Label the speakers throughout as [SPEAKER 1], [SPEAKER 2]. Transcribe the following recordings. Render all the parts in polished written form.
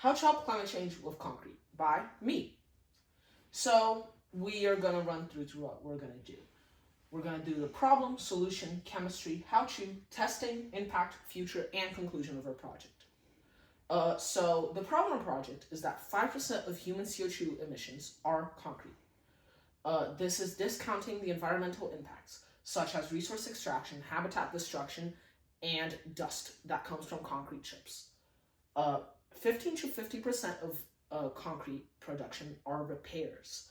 [SPEAKER 1] How to Help Climate Change with Concrete by me. So we are going to run through what we're going to do. We're going to do the problem, solution, chemistry, how-to, testing, impact, future, and conclusion of our project. So the problem of the project is that 5% of human CO2 emissions are concrete. This is discounting the environmental impacts, such as resource extraction, habitat destruction, and dust that comes from concrete chips. 15 to 50% of concrete production are repairs.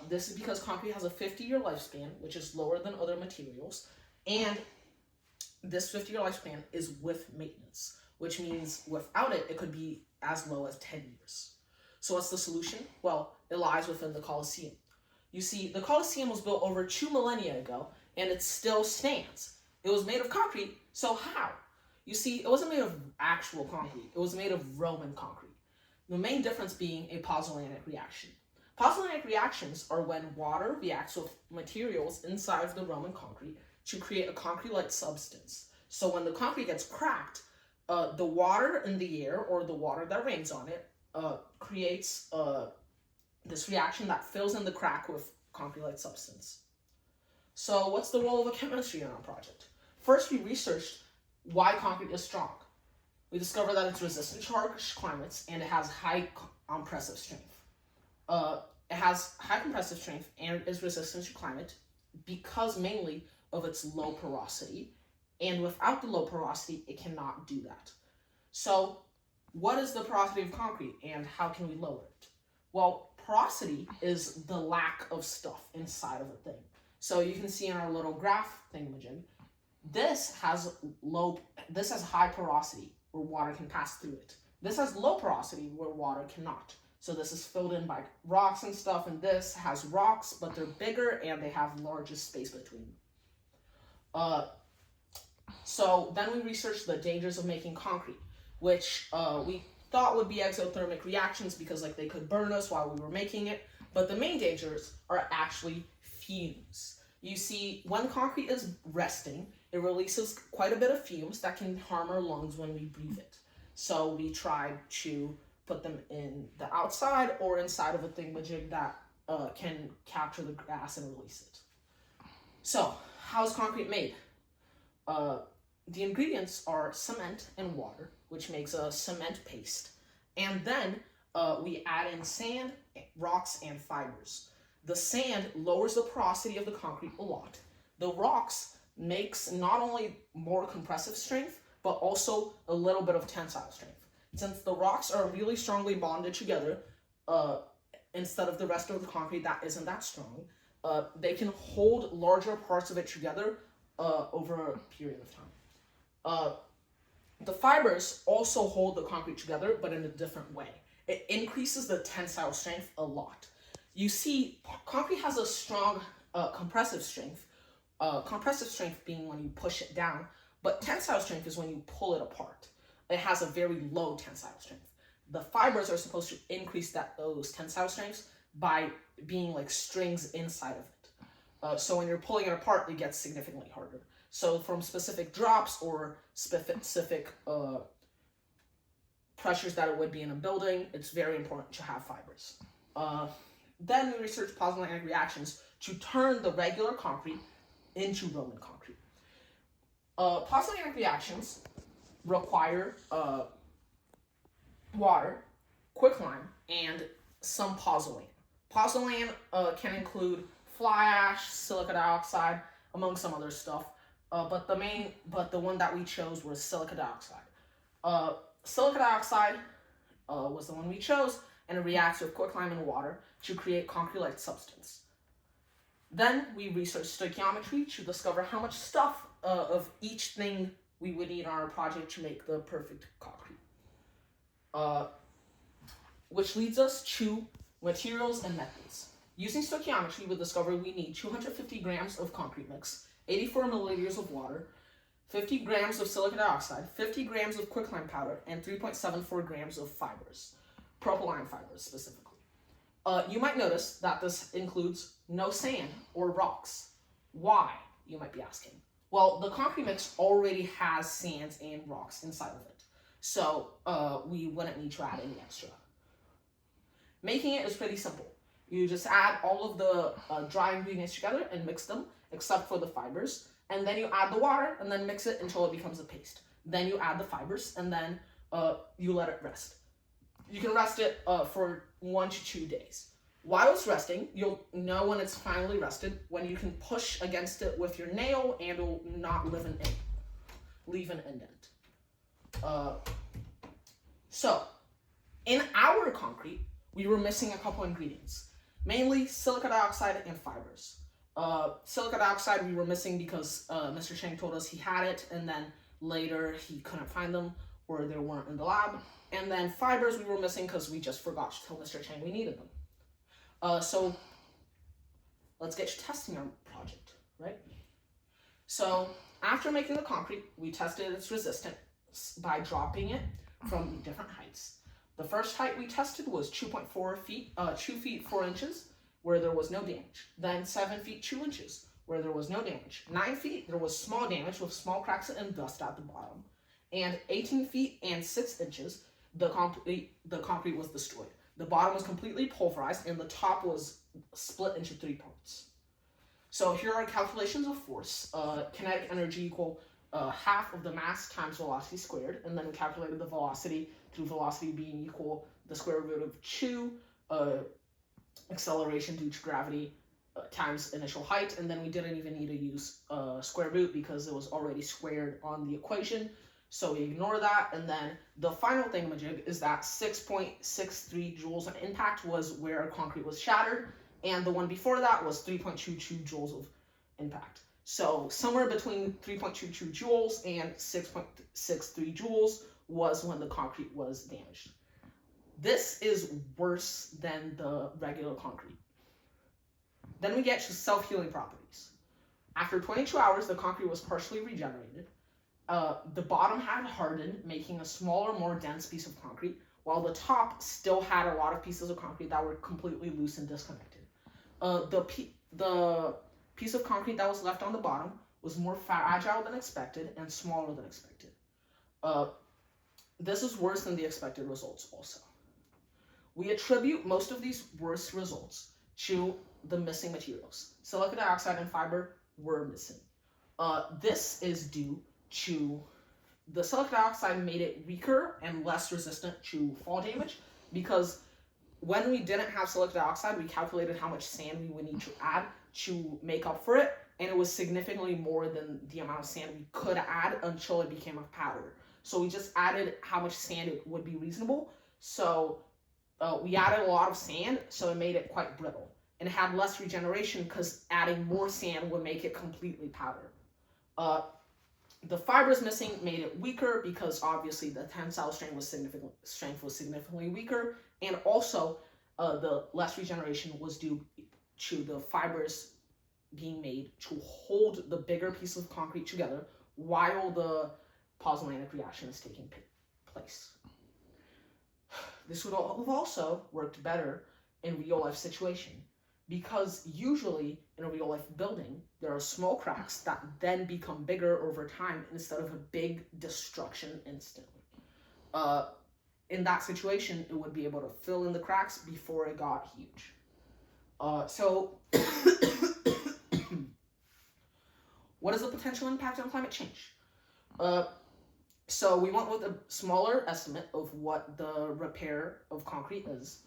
[SPEAKER 1] This is because concrete has a 50-year lifespan, which is lower than other materials, and this 50-year lifespan is with maintenance, which means without it, it could be as low as 10 years. So what's the solution? Well, it lies within the Colosseum. You see, the Colosseum was built over 2 millennia ago, and it still stands. It was made of concrete, so how? You see, it wasn't made of actual concrete. It was made of Roman concrete. The main difference being a pozzolanic reaction. Pozzolanic reactions are when water reacts with materials inside of the Roman concrete to create a concrete-like substance. So when the concrete gets cracked, the water in the air, or the water that rains on it, creates this reaction that fills in the crack with concrete-like substance. So what's the role of a chemistry in our project? First, we researched why concrete is strong. We discovered that it's resistant to harsh climates and it has high compressive strength. It has high compressive strength and is resistant to climate because mainly of its low porosity. And without the low porosity, it cannot do that. So what is the porosity of concrete and how can we lower it? Well, porosity is the lack of stuff inside of a thing. So you can see in our little graph thingamajig, this has high porosity where water can pass through it. This has low porosity where water cannot. So this is filled in by rocks and stuff, and this has rocks, but they're bigger and they have larger space between them. So then we researched the dangers of making concrete, which we thought would be exothermic reactions because they could burn us while we were making it. But the main dangers are actually fumes. You see, when concrete is resting, it releases quite a bit of fumes that can harm our lungs when we breathe it. So we tried to put them in the outside or inside of a thingamajig that can capture the gas and release it. So, how is concrete made? The ingredients are cement and water, which makes a cement paste. And then we add in sand, rocks, and fibers. The sand lowers the porosity of the concrete a lot. The rocks makes not only more compressive strength, but also a little bit of tensile strength. Since the rocks are really strongly bonded together, instead of the rest of the concrete that isn't that strong, they can hold larger parts of it together over a period of time. The fibers also hold the concrete together, but in a different way. It increases the tensile strength a lot. You see, concrete has a strong compressive strength, compressive strength being when you push it down, but tensile strength is when you pull it apart. It has a very low tensile strength. The fibers are supposed to increase those tensile strengths by being like strings inside of it. So when you're pulling it apart, it gets significantly harder. So from specific drops or specific pressures that it would be in a building, it's very important to have fibers. Then we researched pozzolanic reactions to turn the regular concrete into Roman concrete. Pozzolanic reactions require water, quicklime, and some pozzolan. Pozzolan can include fly ash, silica dioxide, among some other stuff. But the one that we chose was silica dioxide. Silica dioxide was the one we chose, and it reacts with quicklime and water to create concrete-like substance. Then we researched stoichiometry to discover how much stuff of each thing we would need in our project to make the perfect concrete. Which leads us to materials and methods. Using stoichiometry, we discovered we need 250 grams of concrete mix, 84 milliliters of water, 50 grams of silica dioxide, 50 grams of quicklime powder, and 3.74 grams of fibers, propylene fibers specifically. You might notice that this includes no sand or rocks. Why, you might be asking? Well, the concrete mix already has sands and rocks inside of it. So we wouldn't need to add any extra. Making it is pretty simple. You just add all of the dry ingredients together and mix them, except for the fibers. And then you add the water and then mix it until it becomes a paste. Then you add the fibers and then you let it rest. You can rest it for 1 to 2 days. While it's resting, you'll know when it's finally rested when you can push against it with your nail and it will not leave an indent. So, in our concrete, we were missing a couple ingredients, mainly silica dioxide and fibers. Silica dioxide we were missing because Mr. Chang told us he had it, and then later he couldn't find them or they weren't in the lab. And then fibers we were missing because we just forgot to tell Mr. Chang we needed them. So let's get to testing our project, right? So after making the concrete, we tested its resistance by dropping it from different heights. The first height we tested was 2.4 feet, 2 feet 4 inches, where there was no damage. Then 7 feet 2 inches, where there was no damage. 9 feet, there was small damage with small cracks and dust at the bottom. And 18 feet and 6 inches, the concrete was destroyed. The bottom was completely pulverized and the top was split into 3 parts. So here are calculations of force. Kinetic energy equal half of the mass times velocity squared, and then we calculated the velocity through velocity being equal the square root of 2 acceleration due to gravity times initial height, and then we didn't even need to use square root because it was already squared on the equation. So we ignore that, and then the final thingamajig is that 6.63 joules on impact was where our concrete was shattered, and the one before that was 3.22 joules of impact. So somewhere between 3.22 joules and 6.63 joules was when the concrete was damaged. This is worse than the regular concrete. Then we get to self-healing properties. After 22 hours, the concrete was partially regenerated. The bottom had hardened, making a smaller, more dense piece of concrete, while the top still had a lot of pieces of concrete that were completely loose and disconnected. The piece of concrete that was left on the bottom was more fragile than expected and smaller than expected. This is worse than the expected results also. We attribute most of these worse results to the missing materials. Silica dioxide and fiber were missing. This is due to the silica dioxide made it weaker and less resistant to fall damage, because when we didn't have silica dioxide, we calculated how much sand we would need to add to make up for it, and it was significantly more than the amount of sand we could add until it became a powder. So we just added how much sand it would be reasonable. So we added a lot of sand, so it made it quite brittle. And it had less regeneration because adding more sand would make it completely powder. The fibers missing made it weaker because obviously the tensile strength was significantly weaker, and also the less regeneration was due to the fibers being made to hold the bigger piece of concrete together while the pozzolanic reaction is taking place. This would have also worked better in real-life situation, because usually in a real-life building, there are small cracks that then become bigger over time instead of a big destruction instantly. In that situation, it would be able to fill in the cracks before it got huge. What is the potential impact on climate change? So we went with a smaller estimate of what the repair of concrete is.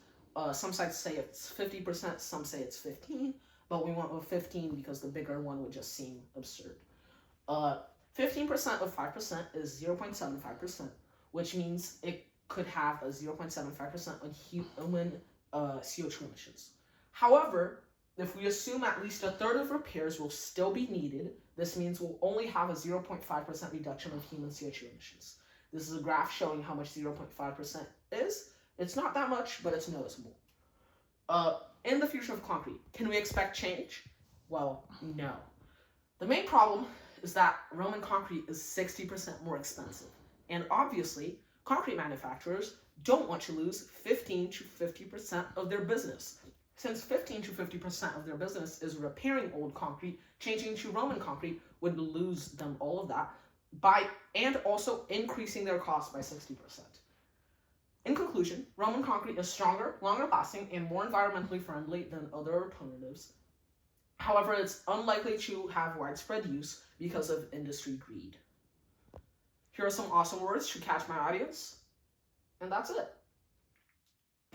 [SPEAKER 1] Some sites say it's 50%, some say it's 15%, but we went with 15 because the bigger one would just seem absurd. 15% of 5% is 0.75%, which means it could have a 0.75% on human CO2 emissions. However, if we assume at least a third of repairs will still be needed, this means we'll only have a 0.5% reduction of human CO2 emissions. This is a graph showing how much 0.5% is. It's not that much, but it's noticeable. In the future of concrete, can we expect change? Well, no. The main problem is that Roman concrete is 60% more expensive. And obviously, concrete manufacturers don't want to lose 15 to 50% of their business. Since 15 to 50% of their business is repairing old concrete, changing to Roman concrete would lose them all of that. and also increasing their cost by 60%. In conclusion, Roman concrete is stronger, longer lasting, and more environmentally friendly than other alternatives. However, it's unlikely to have widespread use because of industry greed. Here are some awesome words to catch my audience, and that's it.